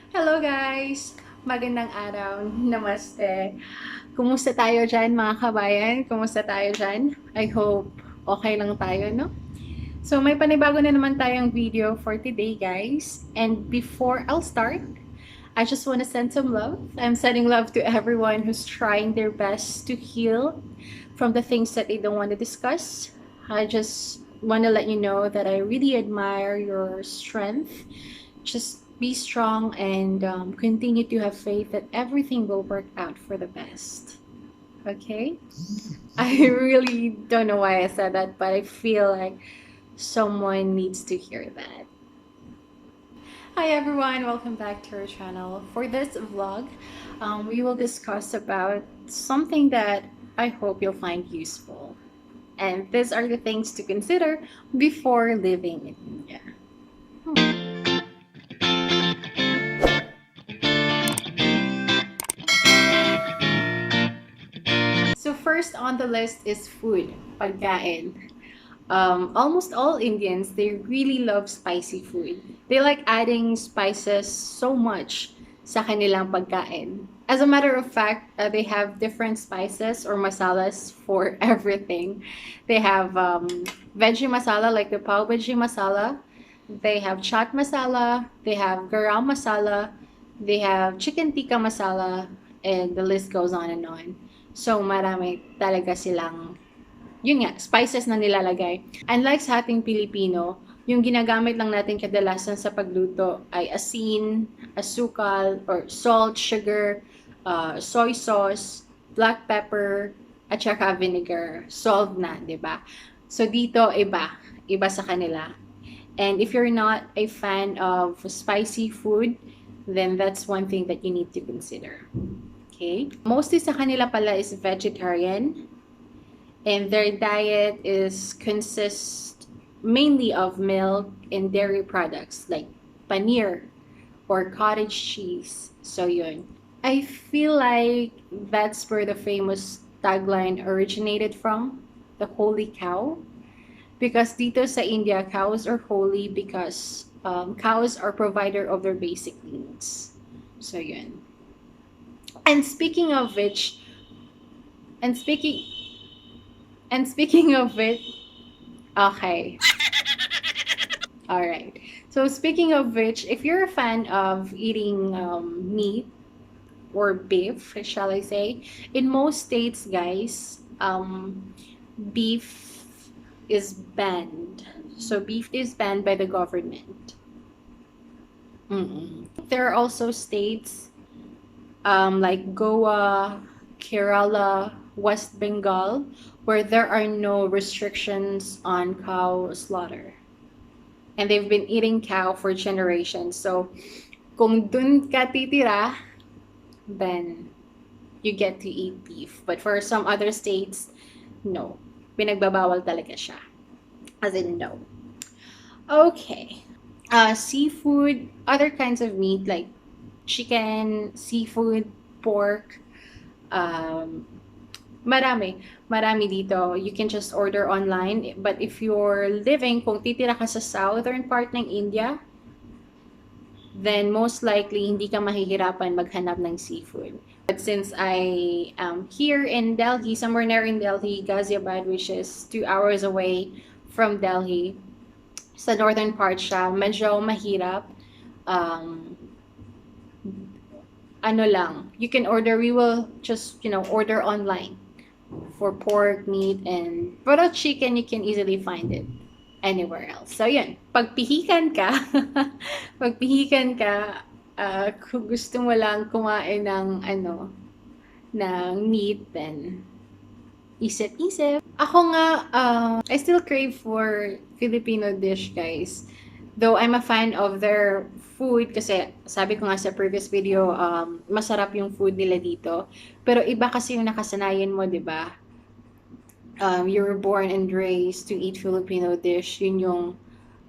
Hello guys! Magandang araw. Namaste. Kumusta tayo dyan mga kabayan? Kumusta tayo dyan? I hope okay lang tayo, no? So may panibago na naman tayong video for today guys. And before I'll start, I just want to send some love. I'm sending love to everyone who's trying their best to heal from the things that they don't want to discuss. I just want to let you know that I really admire your strength. Just be strong and continue to have faith that everything will work out for the best. Okay? I really don't know why I said that, but I feel like someone needs to hear that. Hi everyone, welcome back to our channel. For this vlog, we will discuss about something that I hope you'll find useful. And these are the things to consider before living in India. So first on the list is food, pagkain. Almost all Indians, they really love spicy food. They like adding spices so much sa kanilang pagkain. As a matter of fact, they have different spices or masalas for everything. They have veggie masala like the pav bhaji masala. They have chaat masala. They have garam masala. They have chicken tikka masala. And the list goes on and on. So, marami talaga silang yun nga, spices na nilalagay. Unlike sa ating Pilipino, yung ginagamit lang natin kadalasan sa pagluto ay asin, asukal, or salt, sugar, soy sauce, black pepper, at saka vinegar. Solved na, di ba? So dito, iba. Iba sa kanila. And if you're not a fan of spicy food, then that's one thing that you need to consider. Okay? Mostly sa kanila pala is vegetarian. And their diet is consists mainly of milk and dairy products like paneer or cottage cheese. So yun. I feel like that's where the famous tagline originated from, the holy cow. Because dito sa India, cows are holy because cows are provider of their basic needs. So yun. And speaking of which, and speaking And speaking of it, okay. All right. So speaking of which, if you're a fan of eating meat or beef, shall I say, in most states, guys, beef is banned. So beef is banned by the government. There are also states like Goa, Kerala, West Bengal, where there are no restrictions on cow slaughter. And they've been eating cow for generations. So, kung dun ka titira, then you get to eat beef. But for some other states, no. Pinagbabawal talaga siya. As in, no. Okay. Seafood, other kinds of meat like chicken, seafood, pork, marami dito. You can just order online. But if you're living, kung titira ka sa southern part ng India, then most likely hindi ka mahihirapan maghanap ng seafood. But since I am here in Delhi, somewhere near in Delhi, Ghaziabad, which is 2 hours away from Delhi, sa northern part siya, medyo mahirap. Ano lang, you can order, we will just, order online for pork, meat, and pero chicken, you can easily find it anywhere else. So, yun. Pagpihikan ka, kung gusto mo lang kumain ng, ng meat, then isip-isip. Ako nga, I still crave for Filipino dish, guys. Though I'm a fan of their food kasi sabi ko nga sa previous video, masarap yung food nila dito. Pero iba kasi yung nakasanayan mo, di ba? You were born and raised to eat Filipino dish. Yun yung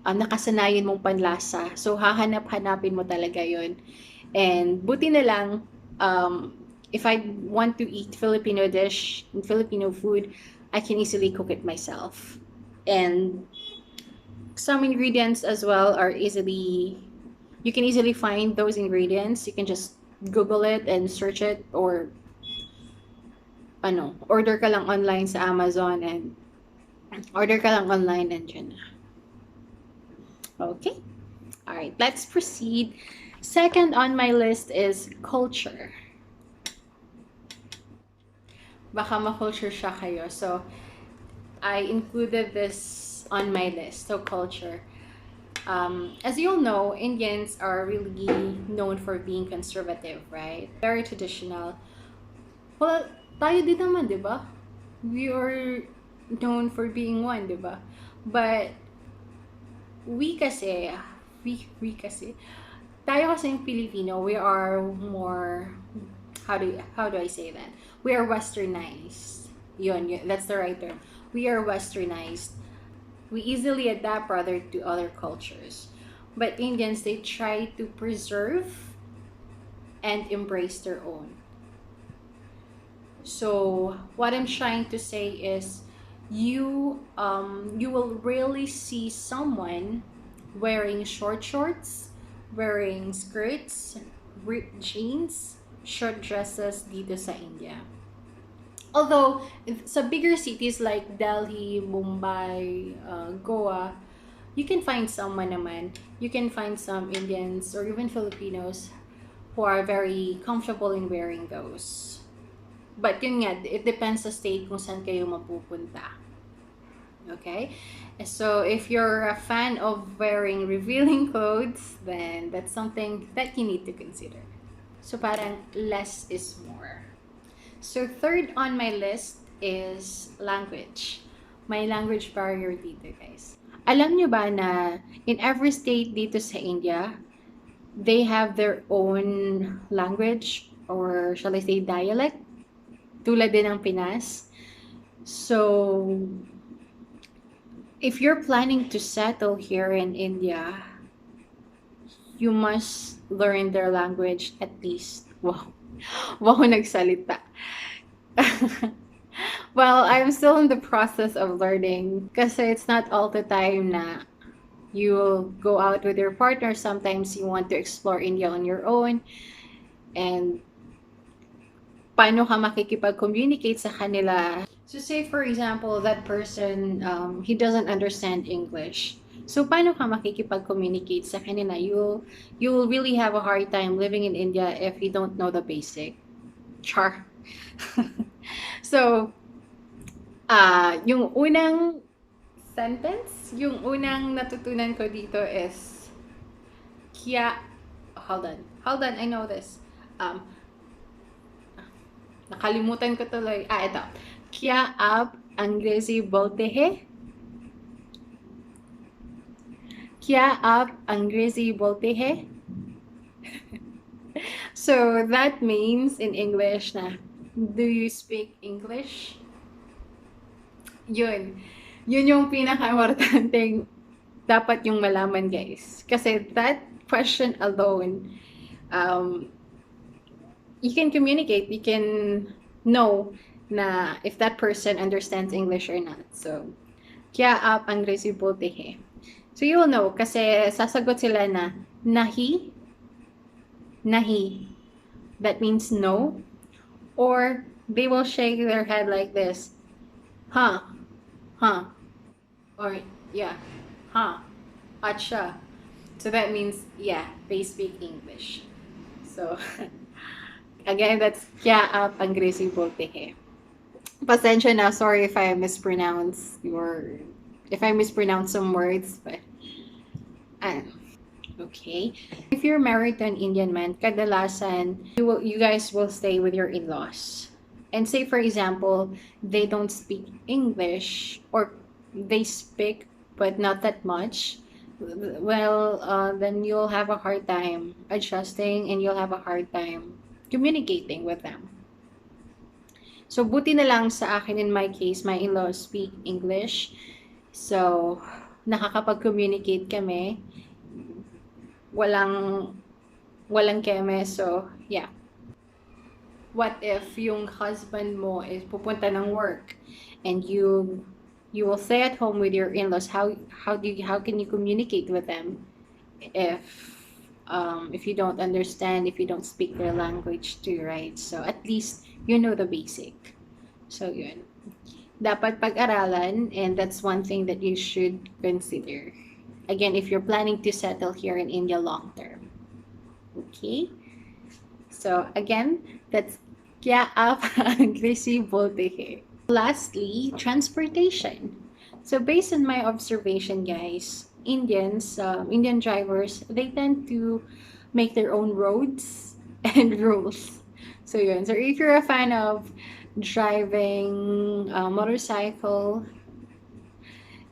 nakasanayan mong panlasa. So, hahanap-hanapin mo talaga yun. And buti na lang, if I want to eat Filipino dish, Filipino food, I can easily cook it myself. And some ingredients as well are easily You can easily find those ingredients. You can just Google it and search it, or order ka lang online sa Amazon, and order ka lang online and yun na. Okay. All right, let's proceed. Second on my list is culture. Baka ma-culture shock kayo. So, I included this on my list. So, culture. As you all know, Indians are really known for being conservative, right? Very traditional. Well, tayo din naman, di ba? We are known for being one, di ba? But, we kasi, we kasi, tayo kasi yung Filipino, we are more, how do I say that? We are westernized. Yun, that's the right term. We are westernized. We easily adapt rather to other cultures. But Indians, they try to preserve and embrace their own. So what I'm trying to say is, you will really see someone wearing short shorts, wearing skirts, ripped jeans, short dresses dito sa India. Although sa bigger cities like Delhi, Mumbai, Goa, you can find someone naman. You can find some Indians or even Filipinos who are very comfortable in wearing those. But yun nga, it depends sa state kung saan kayo mapupunta. Okay? So if you're a fan of wearing revealing clothes, then that's something that you need to consider. So parang less is more. So third on my list is language. May language barrier dito, guys. Alam nyo ba na in every state dito sa India, they have their own language, or shall I say dialect, tulad din ng Pinas. So if you're planning to settle here in India, you must learn their language at least. Wow. Wow, nagsalita. Well, I'm still in the process of learning kasi it's not all the time na you will go out with your partner. Sometimes you want to explore India on your own. And paano ka makikipag-communicate sa kanila? So say for example, that person, he doesn't understand English. So paano ka makikipag-communicate sa kanila? You will really have a hard time living in India if you don't know the basic. Char. So, yung unang sentence, yung unang natutunan ko dito is, hold on, I know this. Nakalimutan ko tuloy. Ito. Kya aap अंग्रेजी बोलते हैं? क्या आप अंग्रेजी बोलते हैं? So that means in English na, do you speak English? Yun. Yun yung pinaka-importanteng dapat yung malaman, guys. Kasi that question alone, you can communicate, you can know na if that person understands English or not. So, kya aap अंग्रेजी बोलते हैं? So you will know kasi sasagot sila na nahi, nahi. That means no. Or they will shake their head like this. Huh, huh. Or yeah, huh, acha. So that means yeah, they speak English. So again, that's kya aap अंग्रेजी बोलते हैं? Pasensya na, sorry if I mispronounce some words, but okay. If you're married to an Indian man, kadalasan you guys will stay with your in-laws. And say for example, they don't speak English, or they speak but not that much. Well, then you'll have a hard time adjusting, and you'll have a hard time communicating with them. So, buti na lang sa akin, in my case, my in-laws speak English. So, nakakapag-communicate kami. Walang keme. So, yeah. What if yung husband mo is pupunta ng work and you will stay at home with your in-laws? How can you communicate with them if if you don't understand, if you don't speak their language too, right? So at least you know the basic. So yun. Dapat pag-aralan, and that's one thing that you should consider. Again, if you're planning to settle here in India long term. Okay? So again, that's kya aap agresive bolte hai. Lastly, transportation. So based on my observation, guys, Indian drivers, they tend to make their own roads and rules. So yun. So if you're a fan of driving a motorcycle,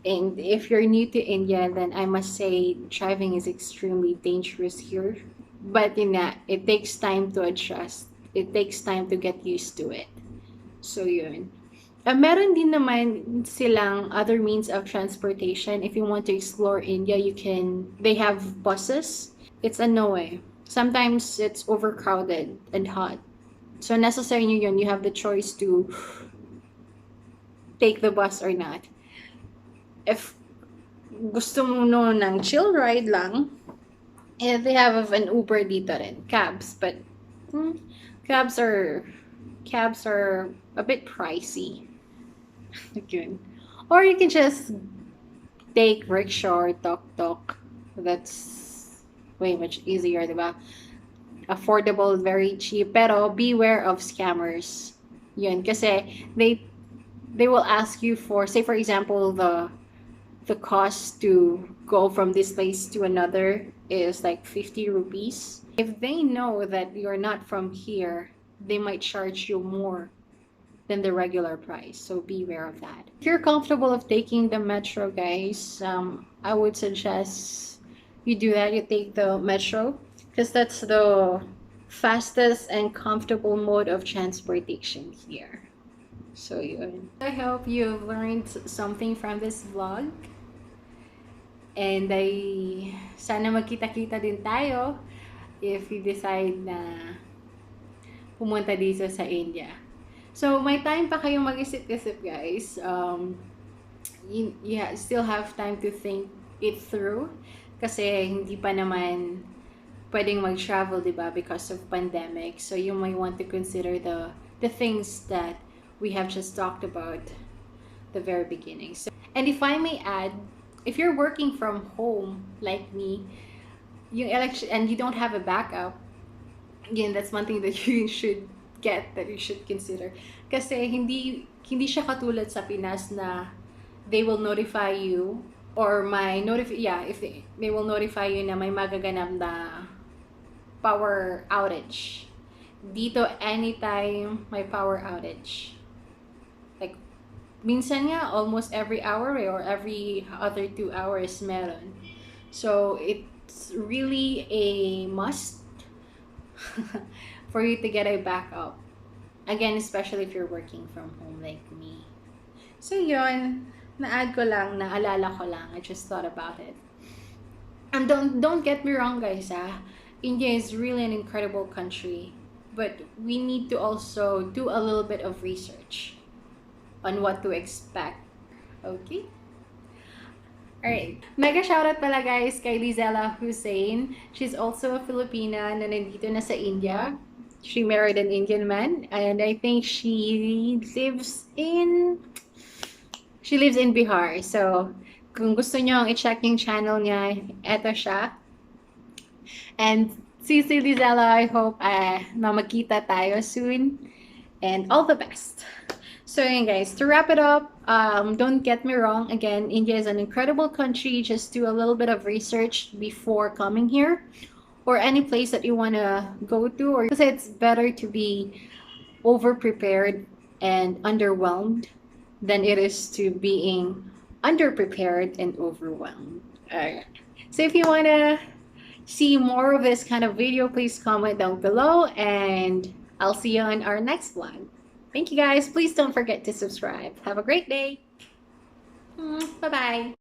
and if you're new to India, then I must say driving is extremely dangerous here. But it takes time to adjust. It takes time to get used to it. So yun. Meron din naman silang other means of transportation. If you want to explore India, they have buses. It's sometimes it's overcrowded and hot. So necessary nyo yun, you have the choice to take the bus or not. If gusto mo no ng chill ride lang, they have an Uber dito rin, cabs. But cabs are a bit pricey. Yun. Or you can just take rickshaw or tuk-tuk. That's way much easier, diba? Affordable, very cheap. Pero beware of scammers. Yun. Kasi they will ask you for, say for example, the cost to go from this place to another is like 50 rupees. If they know that you're not from here, they might charge you more than the regular price. So beware of that. If you're comfortable of taking the metro, guys, I would suggest you do that. You take the metro because that's the fastest and comfortable mode of transportation here. So yun. I hope you've learned something from this vlog. And sana magkita-kita din tayo if you decide na pumunta dito sa India. So, may time pa kayong mag-isip-isip, guys. You still have time to think it through. Kasi hindi pa naman pwedeng mag-travel, diba, because of pandemic. So, you might want to consider the things that we have just talked about the very beginning. So, and if I may add, if you're working from home like me, and you don't have a backup, again, that's one thing that you should consider. Kasi hindi siya katulad sa Pinas na they will notify you or if they will notify you na may magaganap na power outage. Dito anytime may power outage. Like minsan nga almost every hour or every other 2 hours meron. So it's really a must for you to get a backup. Again, especially if you're working from home like me. So yun, naalala ko lang. I just thought about it. And don't get me wrong, guys, India is really an incredible country, but we need to also do a little bit of research on what to expect. Okay? Alright. Mega shoutout pala, guys, kay Lizella Hussein. She's also a Filipina na nandito na sa India. She married an Indian man, and I think she lives in Bihar. So, kung gusto nyo i-check yung channel niya, eto siya. And Sisi Lizella, I hope na magkita tayo soon. And all the best. So yun, guys, to wrap it up, don't get me wrong. Again, India is an incredible country. Just do a little bit of research before coming here, or any place that you want to go to, or because it's better to be over prepared and underwhelmed than it is to being underprepared and overwhelmed. Alright. So if you want to see more of this kind of video, please comment down below, and I'll see you on our next vlog. Thank you, guys. Please don't forget to subscribe. Have a great day. Bye-bye.